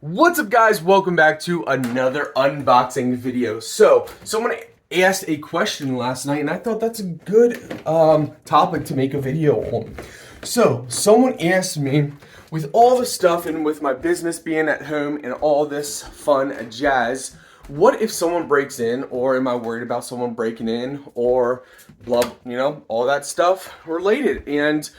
What's up, guys? Welcome back to another unboxing video. So someone asked a question last night and I thought that's a good topic to make a video on. So someone asked me, with all the stuff and with my business being at home and all this fun jazz, what if someone breaks in, or am I worried about someone breaking in, or blah, all that stuff related? And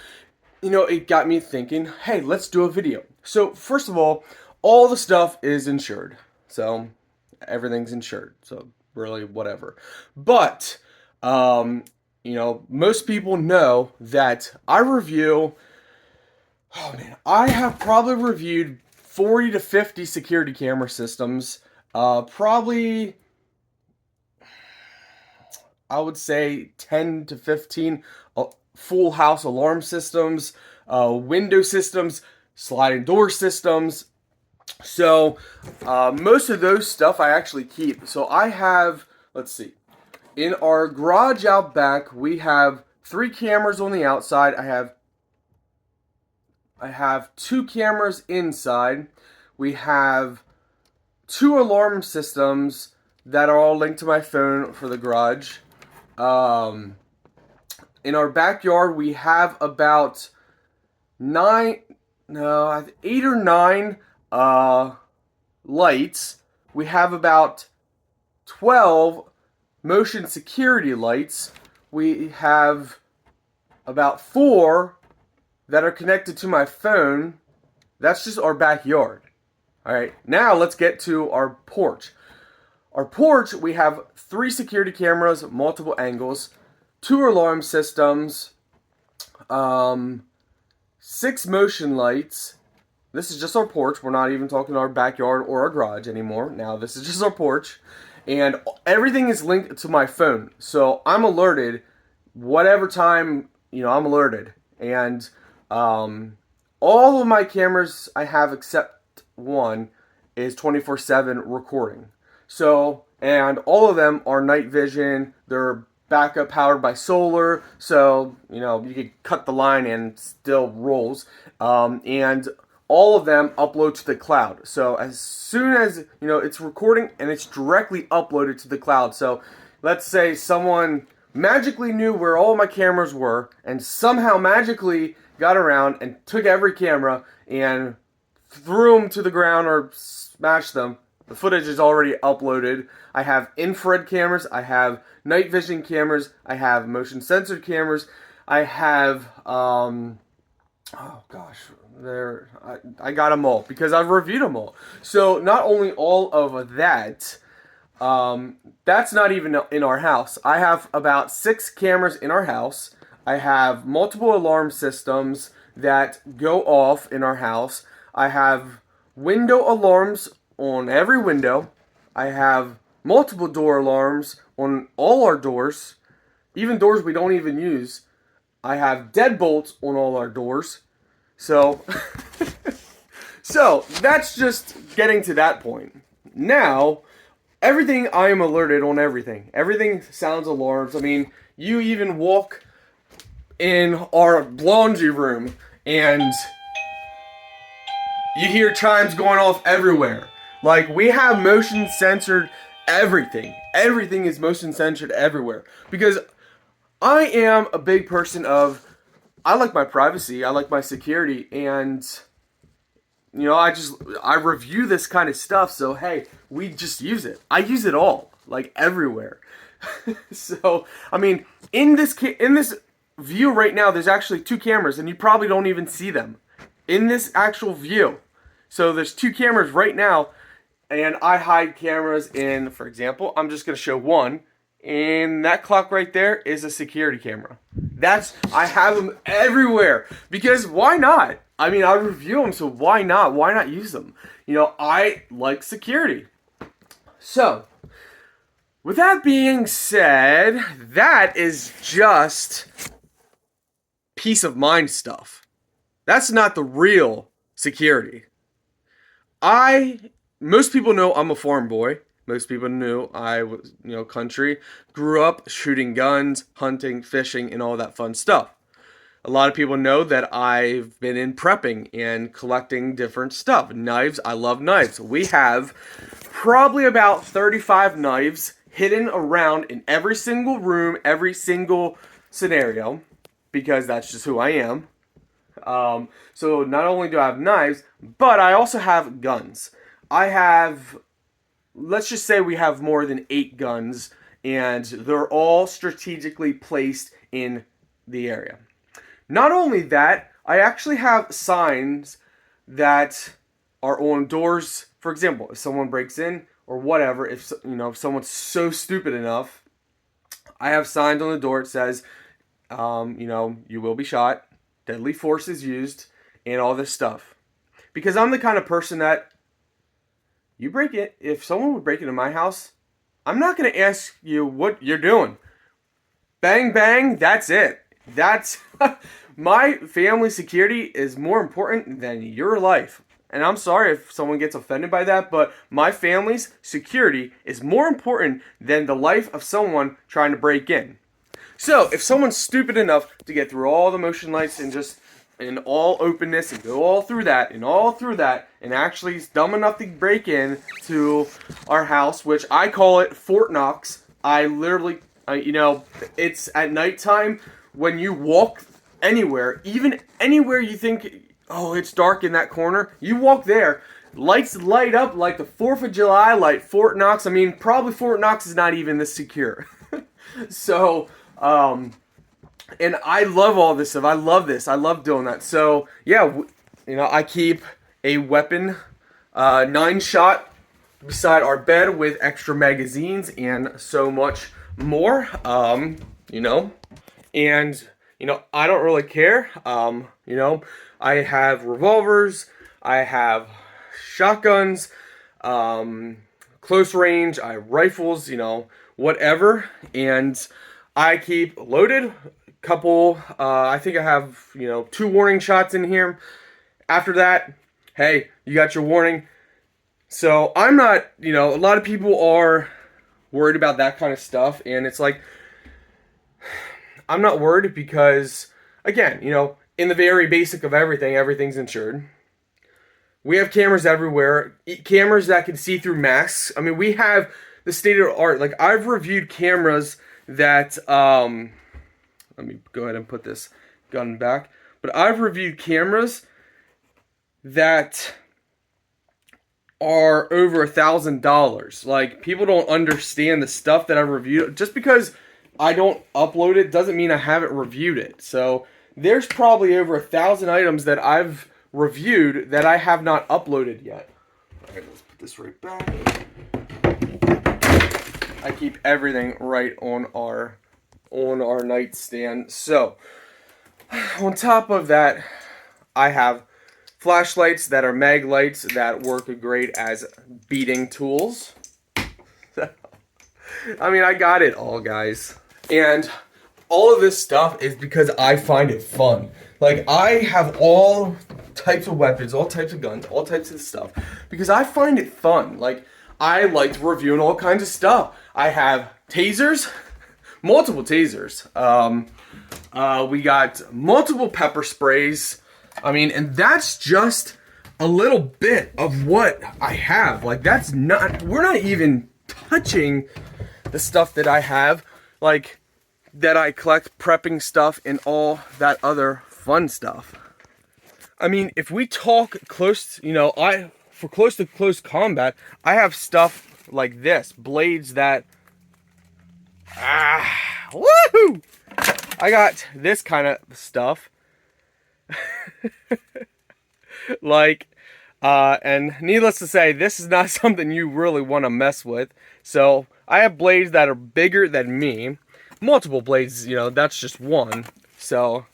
it got me thinking, hey, let's do a video. So first of all the stuff is insured. So everything's insured. So really whatever. But, most people know that I have probably reviewed 40 to 50 security camera systems. Probably, I would say 10 to 15 full house alarm systems, window systems, sliding door systems. So most of those stuff I actually keep. So I have, let's see, in our garage out back, we have 3 cameras on the outside. I have 2 cameras inside. We have 2 alarm systems that are all linked to my phone for the garage. In our backyard, we have about 8 or 9 lights. We have about 12 motion security lights. We have about 4 that are connected to my phone. That's just our backyard. Alright, now let's get to our porch. Our porch, we have 3 security cameras, multiple angles, 2 alarm systems, 6 motion lights. This is just our porch. We're not even talking our backyard or our garage anymore. Now this is just our porch. And everything is linked to my phone. So I'm alerted whatever time, I'm alerted. And all of my cameras I have except one is 24/7 recording. So, and all of them are night vision. They're backup powered by solar. So, you can cut the line and still rolls. And all of them upload to the cloud. So as soon as, it's recording and it's directly uploaded to the cloud. So let's say someone magically knew where all my cameras were and somehow magically got around and took every camera and threw them to the ground or smashed them. The footage is already uploaded. I have infrared cameras. I have night vision cameras. I have motion censored cameras. I have, oh gosh, I got them all because I've reviewed them all. So not only all of that, that's not even in our house. I have about 6 cameras in our house. I have multiple alarm systems that go off in our house. I have window alarms on every window. I have multiple door alarms on all our doors, even doors we don't even use. I have deadbolts on all our doors. So, so that's just getting to that point. Now, everything, I am alerted on everything. Everything sounds alarms. I mean, you even walk in our laundry room and you hear chimes going off everywhere. Like, we have motion censored everything. Everything is motion censored everywhere. Because I am a big person of, I like my privacy, I like my security, and, I review this kind of stuff, so hey, we just use it. I use it all, like everywhere. So, I mean, in this view right now, there's actually 2 cameras, and you probably don't even see them in this actual view. So there's 2 cameras right now, and I hide cameras in, for example, I'm just going to show one, and that clock right there is a security camera. I have them everywhere, because why not? I mean, I review them, so why not? Why not use them? I like security. So, with that being said, that is just peace of mind stuff. That's not the real security. Most people know I'm a farm boy. Most people knew I was, country. Grew up shooting guns, hunting, fishing, and all that fun stuff. A lot of people know that I've been in prepping and collecting different stuff. Knives, I love knives. We have probably about 35 knives hidden around in every single room, every single scenario, because that's just who I am. So not only do I have knives, but I also have guns. I have, let's just say we have more than 8 guns, and they're all strategically placed in the area. Not only that, I actually have signs that are on doors. For example, if someone breaks in or whatever, if someone's so stupid enough, I have signs on the door. It says, you will be shot, deadly force is used, and all this stuff. Because I'm the kind of person that if someone would break into my house, I'm not going to ask you what you're doing. Bang, bang, that's it. That's my family security is more important than your life. And I'm sorry if someone gets offended by that, but my family's security is more important than the life of someone trying to break in. So, if someone's stupid enough to get through all the motion lights and just in all openness and go all through that and actually is dumb enough to break in to our house, which I call it Fort Knox. I literally, it's at nighttime when you walk anywhere, even anywhere you think, oh, it's dark in that corner, you walk there, lights light up like the 4th of July, like Fort Knox. I mean, probably Fort Knox is not even this secure. So, and I love all this stuff. I love this. I love doing that. So, yeah, I keep a weapon, 9-shot beside our bed with extra magazines and so much more, and, I don't really care. I have revolvers, I have shotguns, close range, I have rifles, whatever. And I keep loaded. Couple, I think I have, 2 warning shots in here. After that, hey, you got your warning. So I'm not, a lot of people are worried about that kind of stuff. And it's like, I'm not worried because, again, in the very basic of everything, everything's insured. We have cameras everywhere, cameras that can see through masks. I mean, we have the state of the art. Like, I've reviewed cameras that, let me go ahead and put this gun back. But I've reviewed cameras that are over $1,000. Like, people don't understand the stuff that I've reviewed. Just because I don't upload it doesn't mean I haven't reviewed it. So there's probably over 1,000 items that I've reviewed that I have not uploaded yet. All right, let's put this right back. I keep everything right on our nightstand. So on top of that, I have flashlights that are mag lights that work great as beating tools. I mean, I got it all, guys. And all of this stuff is because I find it fun. Like, I have all types of weapons, all types of guns, all types of stuff because I find it fun. Like, I like reviewing all kinds of stuff. I have tasers, multiple tasers. We got multiple pepper sprays. I mean, and that's just a little bit of what I have. Like, we're not even touching the stuff that I have, like, that I collect, prepping stuff and all that other fun stuff. I mean, if we talk close, for close to close combat, I have stuff like this, blades that, woohoo! I got this kind of stuff. Like, and needless to say, this is not something you really want to mess with. So I have blades that are bigger than me. Multiple blades, that's just one. So,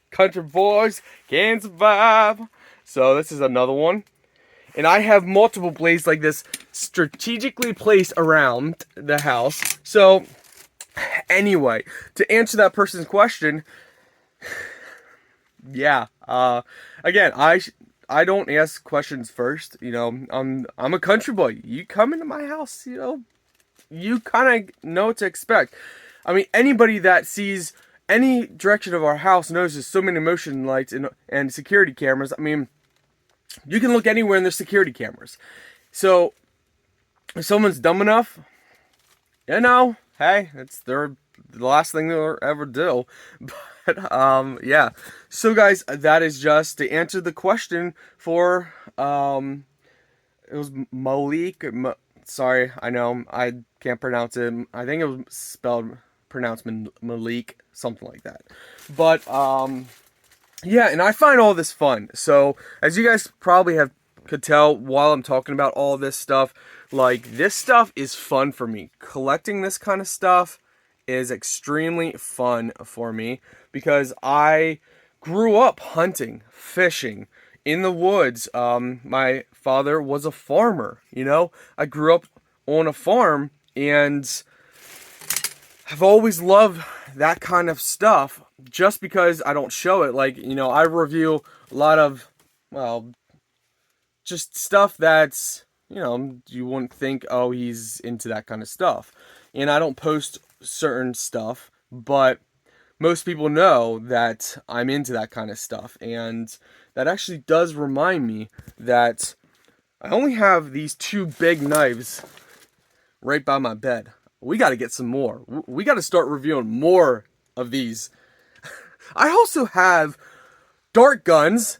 country boys can survive. So this is another one. And I have multiple blades like this strategically placed around the house. So, anyway, to answer that person's question, yeah. Again, I don't ask questions first. I'm a country boy. You come into my house, you kind of know what to expect. I mean, anybody that sees any direction of our house notices so many motion lights and security cameras. I mean, you can look anywhere and there's security cameras. So if someone's dumb enough, you know, hey, it's the last thing they'll ever do. But yeah. So guys, that is just to answer the question for it was Malik. Sorry, I know I can't pronounce it. I think it was pronounced Malik, something like that. But yeah, and I find all this fun. So as you guys probably could tell while I'm talking about all this stuff, like, this stuff is fun for me. Collecting this kind of stuff is extremely fun for me because I grew up hunting, fishing in the woods. My father was a farmer, you know. I grew up on a farm and I've always loved that kind of stuff just because I don't show it. Like, you know, I review a lot of, well, just stuff that's, you know, you wouldn't think, oh, he's into that kind of stuff. And I don't post certain stuff, but most people know that I'm into that kind of stuff. And that actually does remind me that I only have these 2 big knives right by my bed. We got to get some more. We got to start reviewing more of these. I also have dart guns.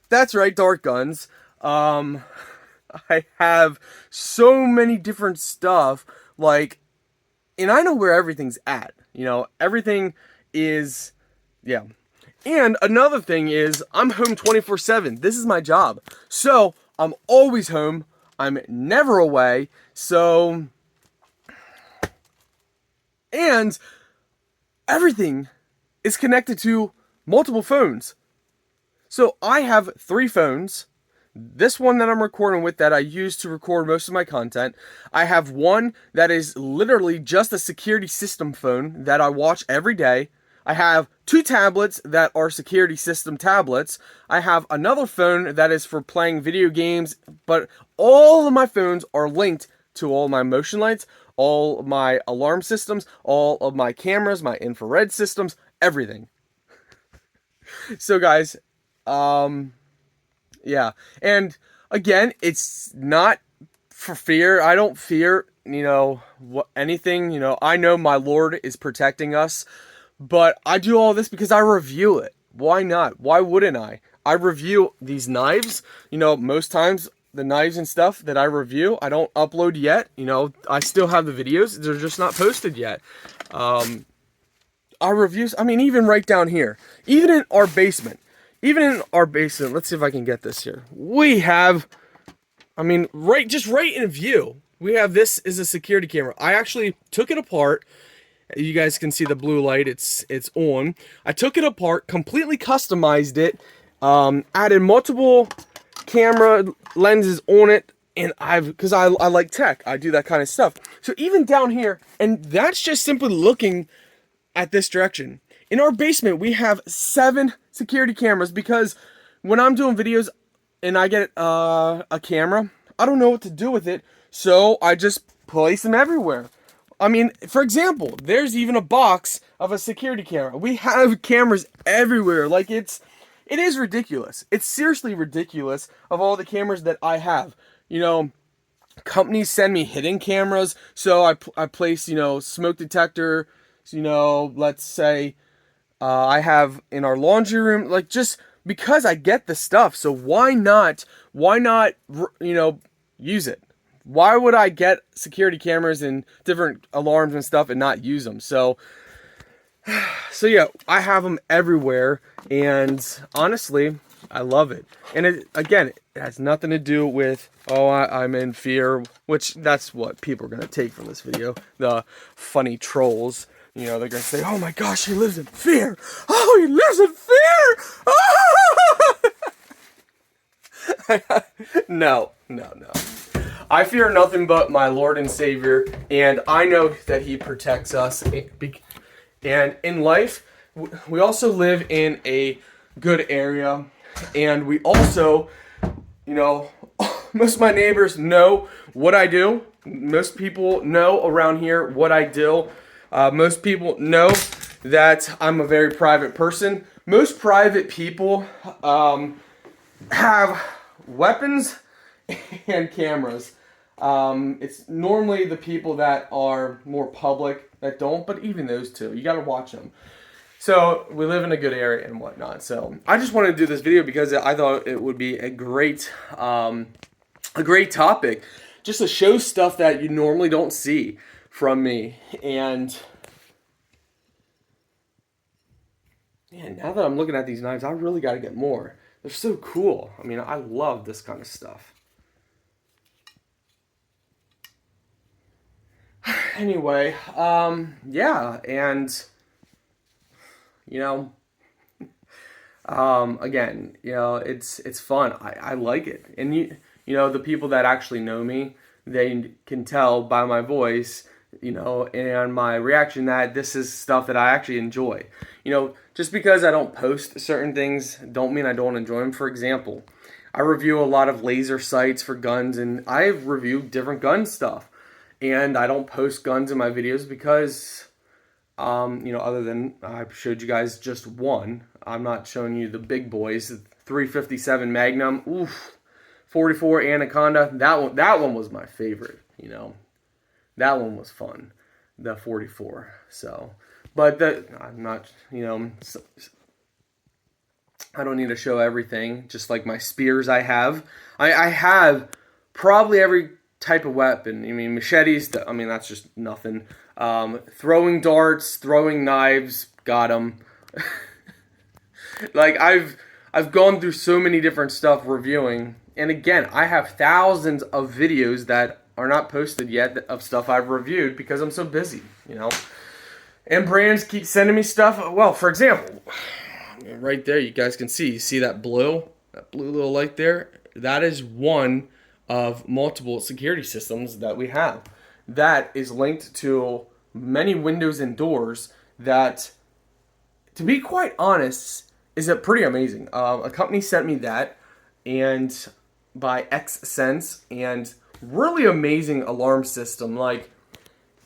That's right, dart guns. I have so many different stuff, like, and I know where everything's at. You know, everything is, yeah. And another thing is, I'm home 24/7. This is my job. So, I'm always home. I'm never away. So, and everything is connected to multiple phones. So, I have 3 phones. This one that I'm recording with that I use to record most of my content. I have one that is literally just a security system phone that I watch every day. I have 2 tablets that are security system tablets. I have another phone that is for playing video games, but all of my phones are linked to all my motion lights, all of my alarm systems, all of my cameras, my infrared systems, everything. So guys, yeah, and again, it's not for fear. I don't fear, you know, anything. You know, I know my Lord is protecting us, but I do all this because I review it. Why not? Why wouldn't I? I review these knives. You know, most times the knives and stuff that I review, I don't upload yet. You know, I still have the videos. They're just not posted yet. I review, I mean, even right down here, even in our basement. Even in our basement, let's see if I can get this here. We have, I mean, just right in view, we have, this is a security camera. I actually took it apart. You guys can see the blue light, it's on. I took it apart, completely customized it, added multiple camera lenses on it, and because I like tech, I do that kind of stuff. So even down here, and that's just simply looking at this direction. In our basement, we have 7 security cameras because when I'm doing videos and I get a camera, I don't know what to do with it, so I just place them everywhere. I mean, for example, there's even a box of a security camera. We have cameras everywhere. Like, it is ridiculous. It's seriously ridiculous of all the cameras that I have. You know, companies send me hidden cameras, so I place, you know, smoke detector, you know, let's say, I have in our laundry room, like, just because I get the stuff. So why not, you know, use it? Why would I get security cameras and different alarms and stuff and not use them? So yeah, I have them everywhere, and honestly, I love it. And it has nothing to do with, oh, I'm in fear, which that's what people are going to take from this video. The funny trolls. You know, they're going to say, oh my gosh, he lives in fear. Oh, he lives in fear. Oh! No. I fear nothing but my Lord and Savior, and I know that He protects us. And in life, we also live in a good area, and we also, you know, most of my neighbors know what I do. Most people know around here what I do. Most people know that I'm a very private person. Most private people have weapons and cameras. It's normally the people that are more public that don't, but even those two, you got to watch them. So we live in a good area and whatnot. So I just wanted to do this video because I thought it would be a great topic, just to show stuff that you normally don't see from me. And man, now that I'm looking at these knives, I really got to get more. They're so cool. I mean, I love this kind of stuff. Anyway, yeah, and you know, again, you know, it's fun. I like it, and you know, the people that actually know me, they can tell by my voice, you know, and my reaction that this is stuff that I actually enjoy. You know, just because I don't post certain things, don't mean I don't enjoy them. For example, I review a lot of laser sights for guns, and I review different gun stuff. And I don't post guns in my videos because, you know, other than I showed you guys just one. I'm not showing you the big boys. The 357 Magnum, oof, 44 Anaconda. That one was my favorite. You know, that one was fun. The 44. So, but I'm not. You know, I don't need to show everything. Just like my spears, I have probably every type of weapon. I mean, machetes, I mean, that's just nothing. Throwing darts, throwing knives, got them. Like, I've gone through so many different stuff reviewing. And again, I have thousands of videos that are not posted yet of stuff I've reviewed because I'm so busy, you know. And brands keep sending me stuff. Well, for example, right there, you guys can see. You see that blue little light there? That is one of multiple security systems that we have that is linked to many windows and doors that, to be quite honest, is pretty amazing. A company sent me that, and by XSense, and really amazing alarm system. Like,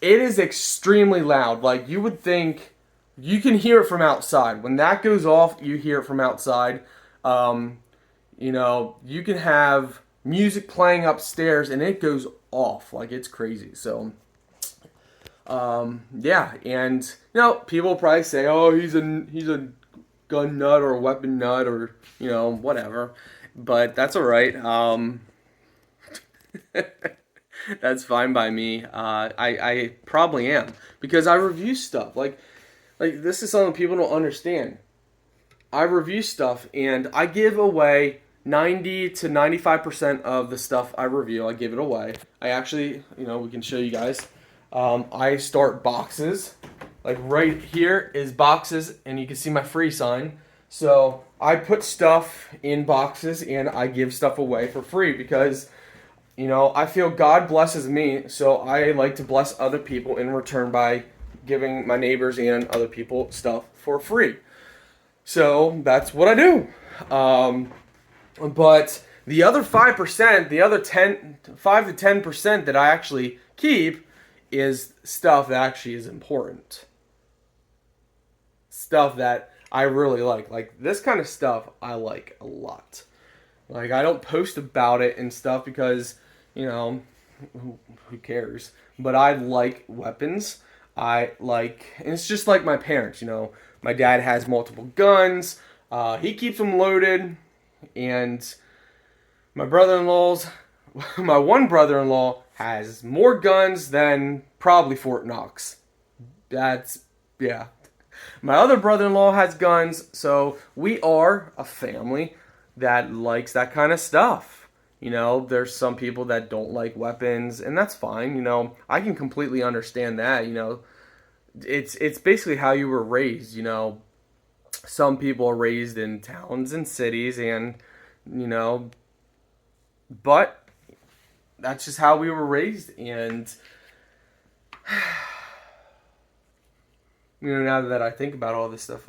it is extremely loud. Like, you would think you can hear it from outside. When that goes off, you hear it from outside. You know, you can have music playing upstairs and it goes off. Like, it's crazy. So yeah, and you know, people probably say, oh, he's a gun nut or a weapon nut, or you know, whatever, but that's all right. That's fine by me. I probably am, because I review stuff. Like this is something people don't understand. I review stuff and I give away 90 to 95% of the stuff I review. I give it away. I actually, you know, we can show you guys. I start boxes. Like right here is boxes, and you can see my free sign. So I put stuff in boxes and I give stuff away for free because, you know, I feel God blesses me, so I like to bless other people in return by giving my neighbors and other people stuff for free. So that's what I do. But the other 5%, the other 5 to 10% that I actually keep is stuff that actually is important. Stuff that I really like. Like this kind of stuff I like a lot. Like, I don't post about it and stuff because, you know, who cares? But I like weapons. I like, and it's just like my parents, you know. My dad has multiple guns. He keeps them loaded. And my one brother-in-law has more guns than probably Fort Knox. That's, yeah. My other brother-in-law has guns, so we are a family that likes that kind of stuff. You know, there's some people that don't like weapons, and that's fine. You know, I can completely understand that. You know, it's basically how you were raised. You know, some people are raised in towns and cities, and you know, but that's just how we were raised. And you know, now that I think about all this stuff,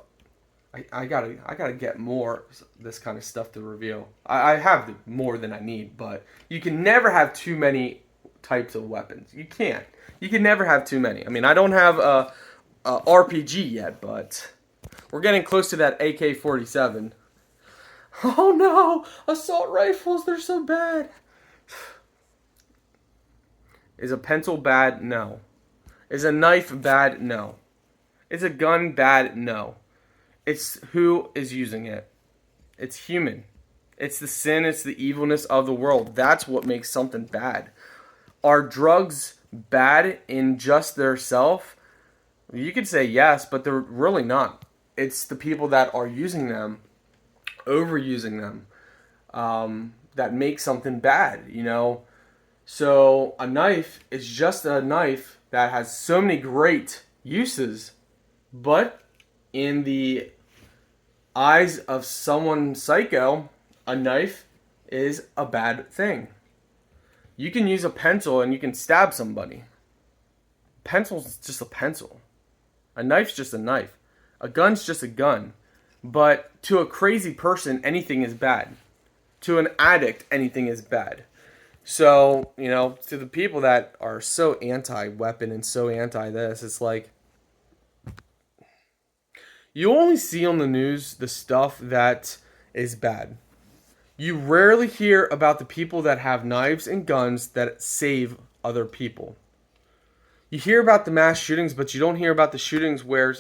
I gotta get more this kind of stuff to review. I have more than I need, but you can never have too many types of weapons. You can't. You can never have too many. I mean, I don't have RPG yet, but we're getting close to that AK-47. Oh no! Assault rifles, they're so bad. Is a pencil bad? No. Is a knife bad? No. Is a gun bad? No. It's who is using it. It's human. It's the sin, it's the evilness of the world. That's what makes something bad. Are drugs bad in just their self? You could say yes, but they're really not. It's the people that are using them, overusing them, that make something bad, you know? So a knife is just a knife that has so many great uses, but in the eyes of someone psycho, a knife is a bad thing. You can use a pencil and you can stab somebody. Pencil's just a pencil. A knife's just a knife. A gun's just a gun. But to a crazy person, anything is bad. To an addict, anything is bad. So, you know, to the people that are so anti-weapon and so anti-this, it's like, you only see on the news the stuff that is bad. You rarely hear about the people that have knives and guns that save other people. You hear about the mass shootings, but you don't hear about the shootings where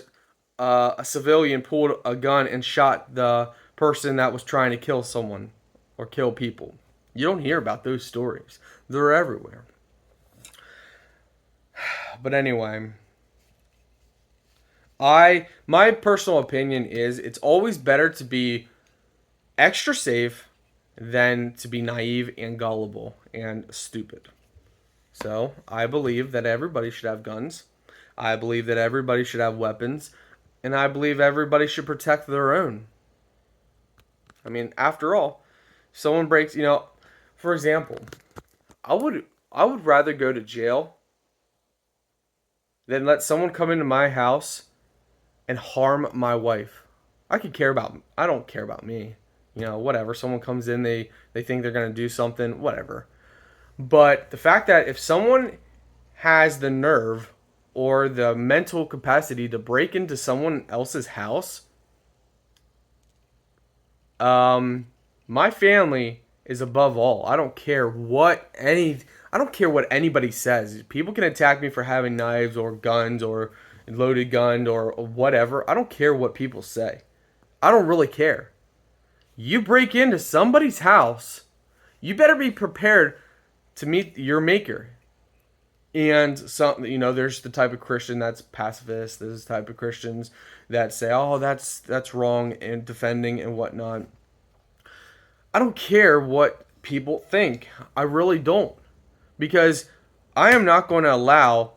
a civilian pulled a gun and shot the person that was trying to kill someone or kill people. You don't hear about those stories. They're everywhere. But anyway, my personal opinion is it's always better to be extra safe than to be naive and gullible and stupid. So I believe that everybody should have guns. I believe that everybody should have weapons. And I believe everybody should protect their own. I mean, after all, someone breaks, you know, for example, I would rather go to jail than let someone come into my house and harm my wife. I don't care about me. You know, whatever. Someone comes in, they think they're going to do something, whatever. But the fact that if someone has the nerve or the mental capacity to break into someone else's house, my family is above all. I don't care what anybody says. People can attack me for having knives or guns or loaded gun or whatever. I don't care what people say. I don't really care. You break into somebody's house, you better be prepared to meet your maker. And some, you know, there's the type of Christian that's pacifist. There's the type of Christians that say, "Oh, that's wrong," and defending and whatnot. I don't care what people think. I really don't, because I am not going to allow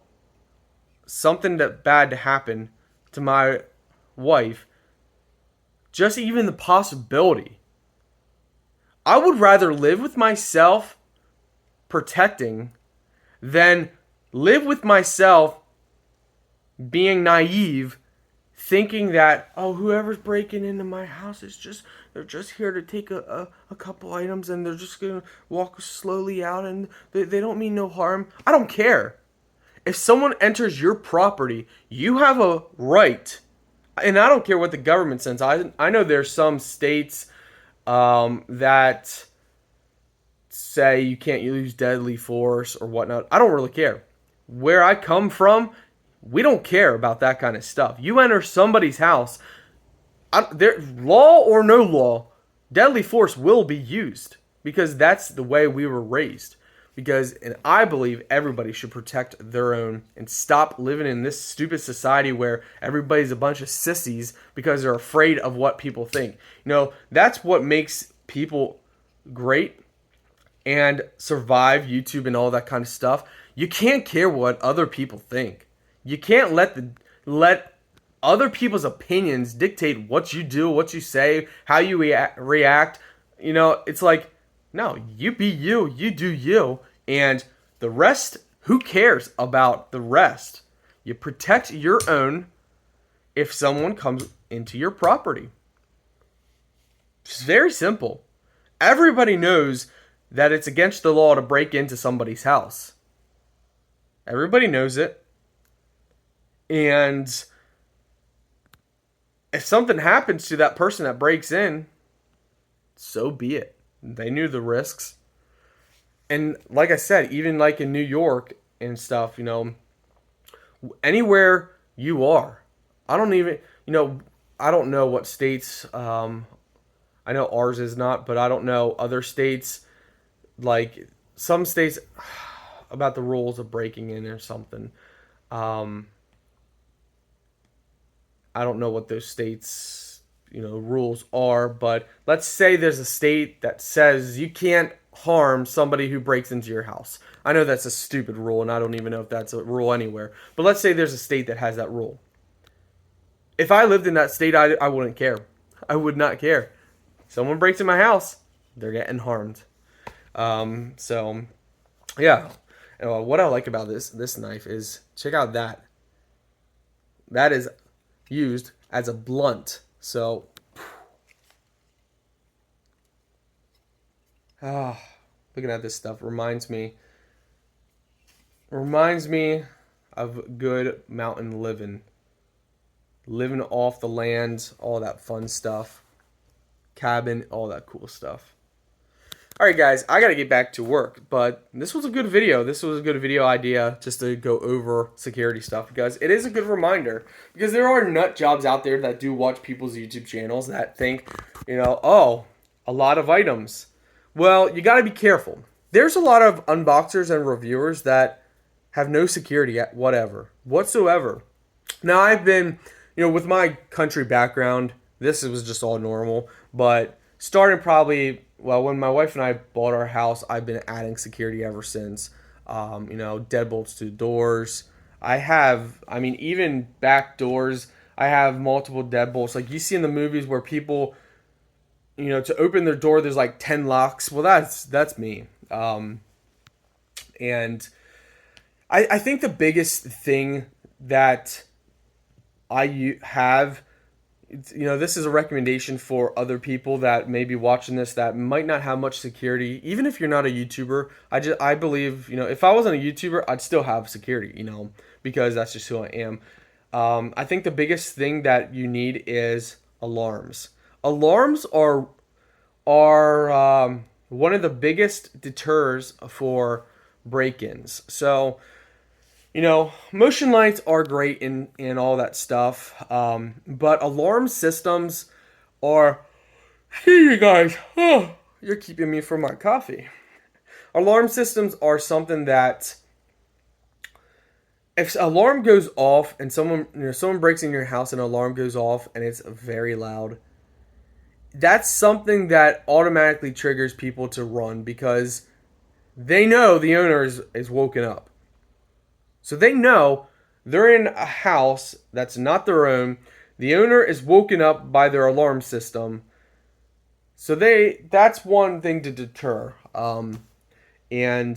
something bad to happen to my wife. Just even the possibility. I would rather live with myself protecting than live with myself being naive, thinking that, oh, whoever's breaking into my house they're just here to take a couple items and they're just going to walk slowly out and they don't mean no harm. I don't care. If someone enters your property, you have a right. And I don't care what the government says. I know there's some states that say you can't use deadly force or whatnot. I don't really care. Where I come from, we don't care about that kind of stuff. You enter somebody's house, law or no law, deadly force will be used because that's the way we were raised. And I believe everybody should protect their own and stop living in this stupid society where everybody's a bunch of sissies because they're afraid of what people think. You know, that's what makes people great and survive YouTube and all that kind of stuff. You can't care what other people think. You can't let other people's opinions dictate what you do, what you say, how you react. You know, it's like, no, you be you, you do you. And the rest, who cares about the rest? You protect your own if someone comes into your property. It's very simple. Everybody knows that it's against the law to break into somebody's house. Everybody knows it. And if something happens to that person that breaks in, so be it. They knew the risks. And like I said, even like in New York and stuff, anywhere you are, I don't even, I don't know what states, I know ours is not, but I don't know other states, like some states about the rules of breaking in or something. Um, I don't know what those states, rules are, but let's say there's a state that says you can't harm somebody who breaks into your house. I know that's a stupid rule, and I don't even know if that's a rule anywhere. But let's say there's a state that has that rule. If I lived in that state, I wouldn't care. I would not care. Someone breaks in my house, they're getting harmed. So, yeah. What I like about this knife is, check out that. That is used as a blunt. So, looking at this stuff reminds me of good mountain living off the land, all that fun stuff, cabin, all that cool stuff. Alright guys, I gotta get back to work, but this was a good video. This was a good video idea just to go over security stuff, because it is a good reminder, because there are nut jobs out there that do watch people's YouTube channels that think, oh, a lot of items. Well, you gotta be careful. There's a lot of unboxers and reviewers that have no security whatsoever. Now I've been, with my country background, this was just all normal, but starting probably, when my wife and I bought our house, I've been adding security ever since. Deadbolts to doors. Even back doors, I have multiple deadbolts. Like you see in the movies where people, to open their door, there's like 10 locks. Well, that's me. And I think the biggest thing that I have, this is a recommendation for other people that may be watching this that might not have much security. Even if you're not a YouTuber, I believe, if I wasn't a YouTuber, I'd still have security, because that's just who I am. I think the biggest thing that you need is alarms. Alarms are one of the biggest deters for break-ins. So, motion lights are great in all that stuff, but alarm systems are, hey you guys, you're keeping me from my coffee. Alarm systems are something that, if an alarm goes off and someone breaks in your house and an alarm goes off and it's very loud, that's something that automatically triggers people to run, because they know the owner is woken up. So they know they're in a house that's not their own. The owner is woken up by their alarm system. So that's one thing to deter. And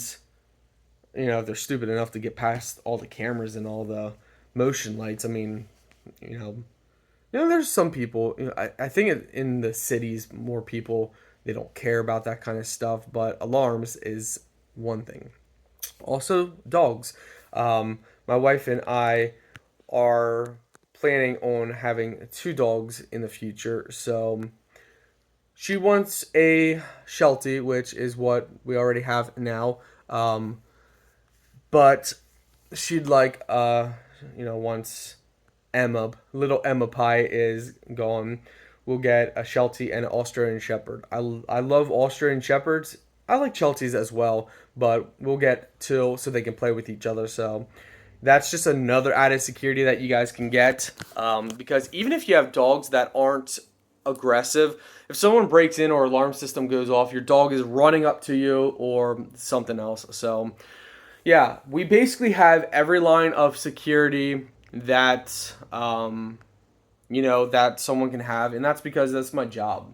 if they're stupid enough to get past all the cameras and all the motion lights, there's some people, I think in the cities, more people, they don't care about that kind of stuff, but alarms is one thing. Also, dogs. My wife and I are planning on having 2 dogs in the future, so she wants a Sheltie, which is what we already have now, but she'd like, once little Emma Pie is gone, we'll get a Sheltie and an Australian Shepherd. I love Australian Shepherds. I like Shelties as well, but we'll get 2 so they can play with each other. So that's just another added security that you guys can get, because even if you have dogs that aren't aggressive, if someone breaks in or alarm system goes off, your dog is running up to you or something else. So yeah, we basically have every line of security that that someone can have, and that's because that's my job.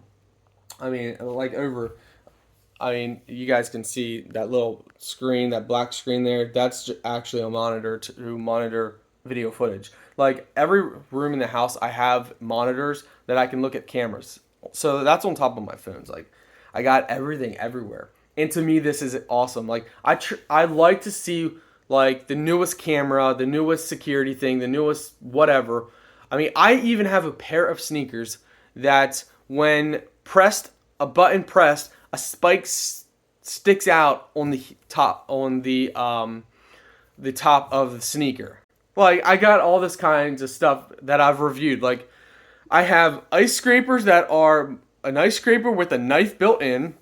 You guys can see that little screen, that black screen there. That's actually a monitor to monitor video footage. Like every room in the house, I have monitors that I can look at cameras. So that's on top of my phones. Like I got everything everywhere. And to me, this is awesome. Like I like to see like the newest camera, the newest security thing, the newest whatever. I mean, I even have a pair of sneakers that when pressed, a button pressed, a spike sticks out on the top, the top of the sneaker. Like, I got all this kinds of stuff that I've reviewed. Like, I have ice scrapers that are an ice scraper with a knife built in,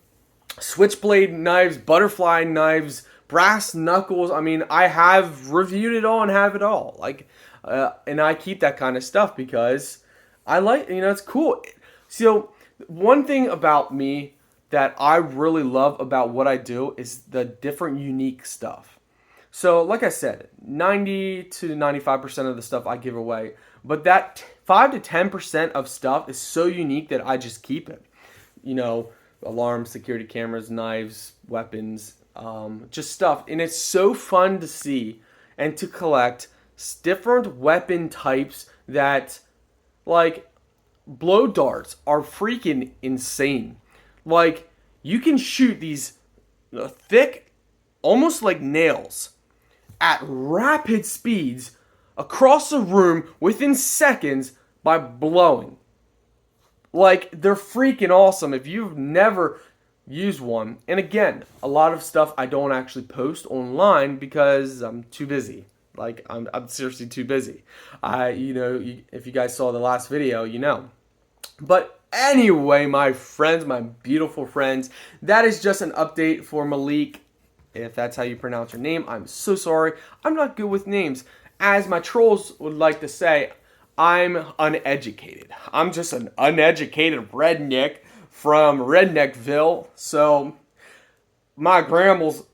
switchblade knives, butterfly knives, brass knuckles. I mean, I have reviewed it all and have it all. Like, and I keep that kind of stuff because I like, it's cool. So, one thing about me that I really love about what I do is the different unique stuff. So, like I said, 90 to 95% of the stuff I give away, but that 5 to 10% of stuff is so unique that I just keep it. Alarms, security cameras, knives, weapons, just stuff. And it's so fun to see and to collect different weapon types that, like, blow darts are freaking insane. Like, you can shoot these thick, almost like nails, at rapid speeds across the room within seconds by blowing. Like, they're freaking awesome if you've never used one. And again, a lot of stuff I don't actually post online because I'm too busy. Like, I'm seriously too busy. If you guys saw the last video, But anyway, my friends, my beautiful friends, that is just an update for Malik. If that's how you pronounce your name, I'm so sorry. I'm not good with names. As my trolls would like to say, I'm uneducated. I'm just an uneducated redneck from Redneckville. So my grammar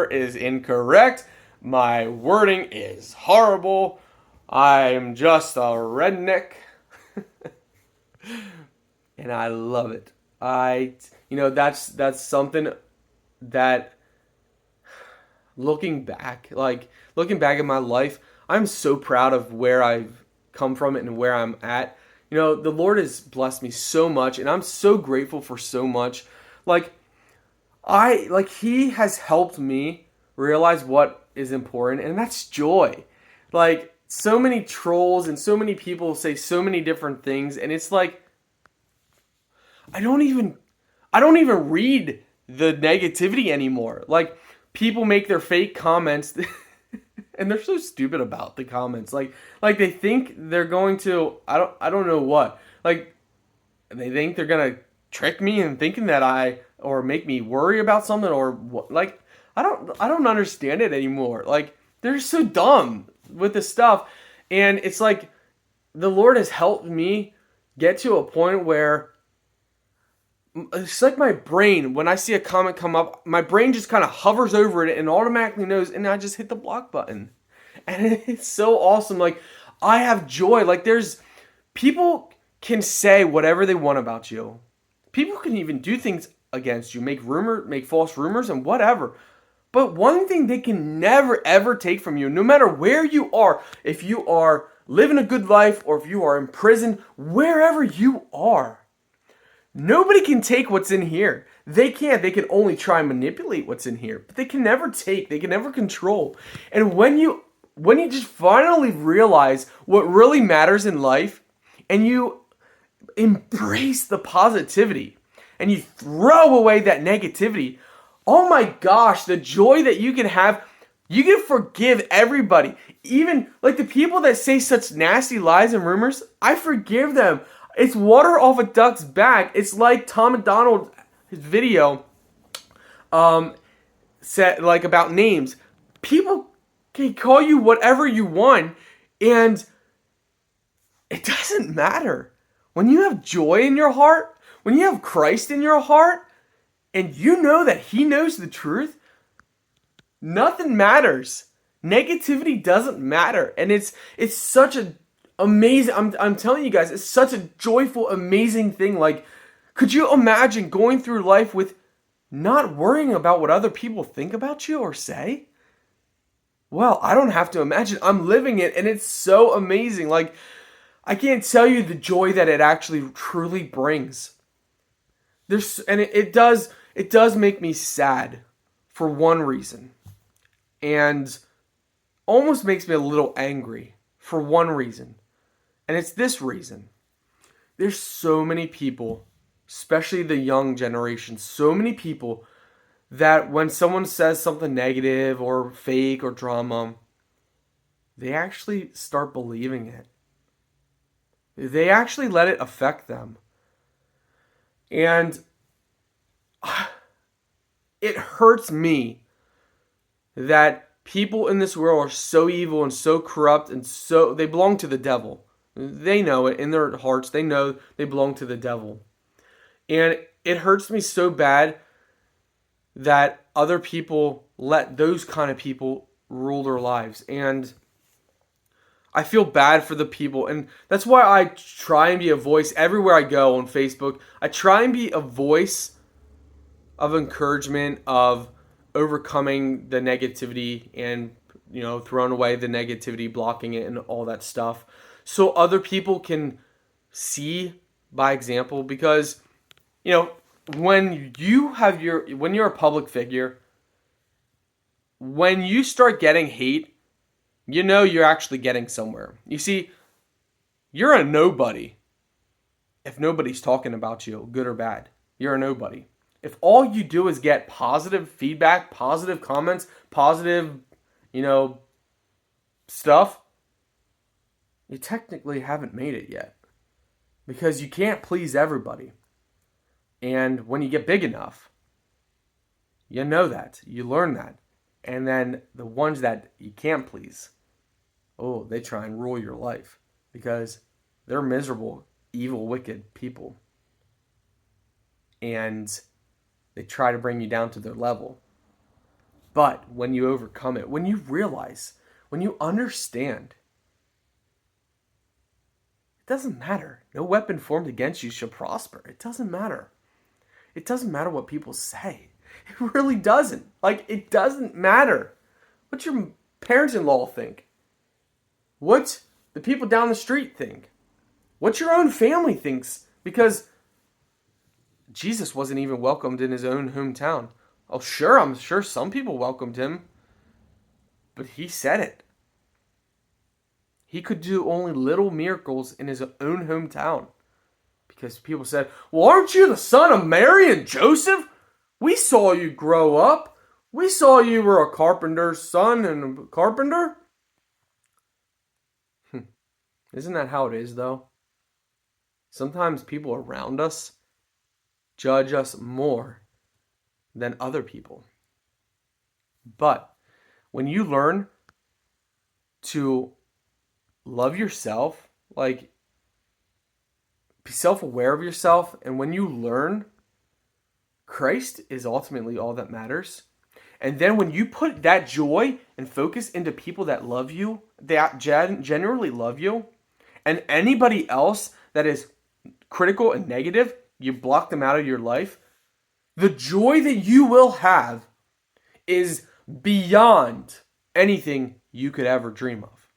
is incorrect. My wording is horrible. I'm just a redneck. And I love it. That's something that looking back at my life, I'm so proud of where I've come from and where I'm at. The Lord has blessed me so much, and I'm so grateful for so much. He has helped me realize what is important, and that's joy. Like, so many trolls and so many people say so many different things, and it's like, I don't even read the negativity anymore. Like, people make their fake comments and they're so stupid about the comments. Like they think they're going to, I don't know what. Like, they think they're going to trick me and thinking that or make me worry about something or what. Like, I don't understand it anymore. Like, they're so dumb with this stuff. And it's like, the Lord has helped me get to a point where it's like my brain, when I see a comment come up, my brain just kind of hovers over it and automatically knows, and I just hit the block button. And it's so awesome. Like, I have joy. Like, people can say whatever they want about you. People can even do things against you, make false rumors and whatever. But one thing they can never ever take from you, no matter where you are, if you are living a good life or if you are in prison, wherever you are, nobody can take what's in here. They can't. They can only try and manipulate what's in here, but they can never take. They can never control. And when you just finally realize what really matters in life, and you embrace the positivity, and you throw away that negativity, oh my gosh, the joy that you can have. You can forgive everybody. Even like the people that say such nasty lies and rumors, I forgive them. It's water off a duck's back. It's like Tom McDonald's video said, like, about names. People can call you whatever you want, and it doesn't matter. When you have joy in your heart, when you have Christ in your heart, and you know that He knows the truth, nothing matters. Negativity doesn't matter. And it's such a amazing, I'm telling you guys, it's such a joyful, amazing thing. Like, could you imagine going through life with not worrying about what other people think about you or say? Well, I don't have to imagine. I'm living it, and it's so amazing. Like, I can't tell you the joy that it actually truly brings. It does make me sad for one reason. And almost makes me a little angry for one reason. And it's this reason. There's so many people, especially the young generation, so many people that when someone says something negative or fake or drama, they actually start believing it. They actually let it affect them. And it hurts me that people in this world are so evil and so corrupt and so they belong to the devil. They know it in their hearts. They know they belong to the devil. And it hurts me so bad that other people let those kind of people rule their lives. And I feel bad for the people. And that's why I try and be a voice everywhere I go on Facebook. I try and be a voice of encouragement, of overcoming the negativity and, throwing away the negativity, blocking it and all that stuff. So other people can see by example, because, when you're a public figure, when you start getting hate, you're actually getting somewhere. You see, you're a nobody if nobody's talking about you, good or bad. You're a nobody. If all you do is get positive feedback, positive comments, positive, stuff, you technically haven't made it yet. Because you can't please everybody. And when you get big enough, you know that. You learn that. And then the ones that you can't please, they try and rule your life. Because they're miserable, evil, wicked people. And they try to bring you down to their level. But when you overcome it, when you realize, when you understand, it doesn't matter. No weapon formed against you shall prosper. It doesn't matter. It doesn't matter what people say. It really doesn't. It doesn't matter. What your parents-in-law think. What the people down the street think. What your own family thinks. Because Jesus wasn't even welcomed in his own hometown. Oh, sure, I'm sure some people welcomed him. But he said it. He could do only little miracles in his own hometown. Because people said, well, aren't you the son of Mary and Joseph? We saw you grow up. We saw you were a carpenter's son and a carpenter. Isn't that how it is, though? Sometimes people around us judge us more than other people. But when you learn to love yourself, be self-aware of yourself, and when you learn Christ is ultimately all that matters, and then when you put that joy and focus into people that love you, that generally love you, and anybody else that is critical and negative, you block them out of your life, the joy that you will have is beyond anything you could ever dream of.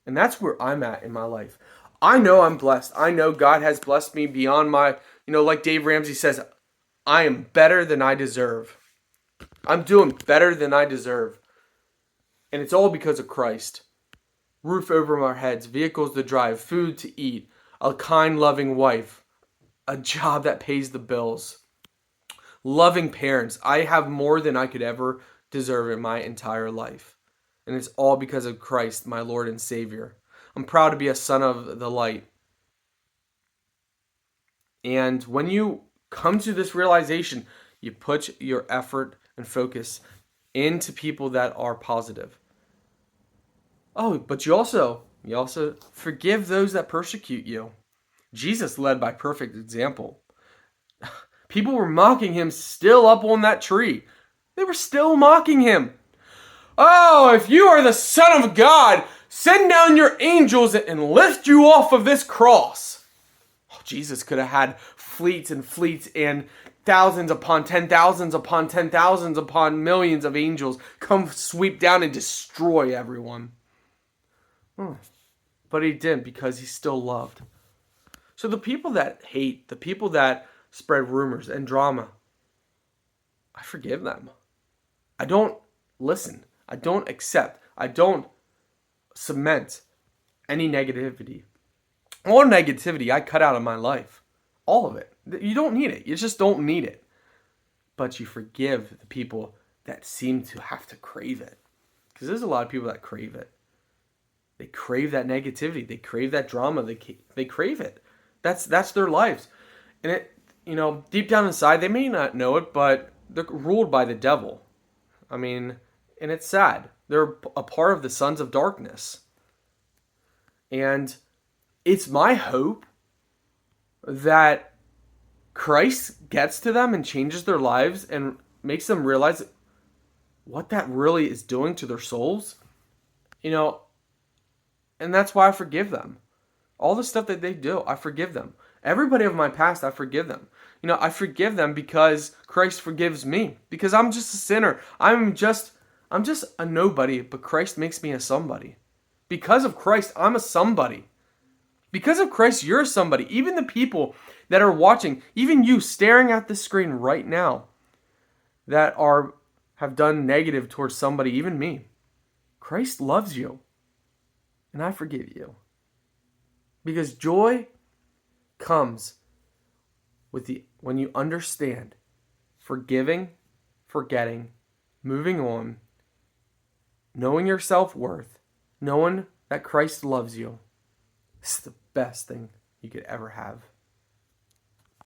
And that's where I'm at in my life. I know I'm blessed. I know God has blessed me beyond my, like Dave Ramsey says, I am better than I deserve. I'm doing better than I deserve. And it's all because of Christ. Roof over our heads, vehicles to drive, food to eat, a kind, loving wife, a job that pays the bills, loving parents. I have more than I could ever deserve in my entire life. And it's all because of Christ, my Lord and Savior. I'm proud to be a son of the light. And when you come to this realization, you put your effort and focus into people that are positive. Oh, but you also forgive those that persecute you. Jesus led by perfect example. People were mocking him still up on that tree. They were still mocking him. Oh, if you are the Son of God, send down your angels and lift you off of this cross. Oh, Jesus could have had fleets and fleets and thousands upon 10,000s upon 10,000s upon millions of angels come sweep down and destroy everyone. But he didn't, because he still loved. So the people that hate, the people that spread rumors and drama, I forgive them. I don't listen. I don't accept. I don't cement any negativity. All negativity I cut out of my life. All of it. You don't need it. You just don't need it. But you forgive the people that seem to have to crave it. Because there's a lot of people that crave it. They crave that negativity. They crave that drama. They crave it. That's their lives. And it, deep down inside, they may not know it, but they're ruled by the devil. I mean, and it's sad. They're a part of the sons of darkness. And it's my hope that Christ gets to them and changes their lives and makes them realize what that really is doing to their souls. And that's why I forgive them. All the stuff that they do, I forgive them. Everybody of my past, I forgive them. I forgive them because Christ forgives me. Because I'm just a sinner. I'm just a nobody, but Christ makes me a somebody. Because of Christ, I'm a somebody. Because of Christ, you're somebody. Even the people that are watching, even you staring at the screen right now, that have done negative towards somebody, even me. Christ loves you. And I forgive you. Because joy comes when you understand forgiving, forgetting, moving on, knowing your self-worth, knowing that Christ loves you. It's the best thing you could ever have.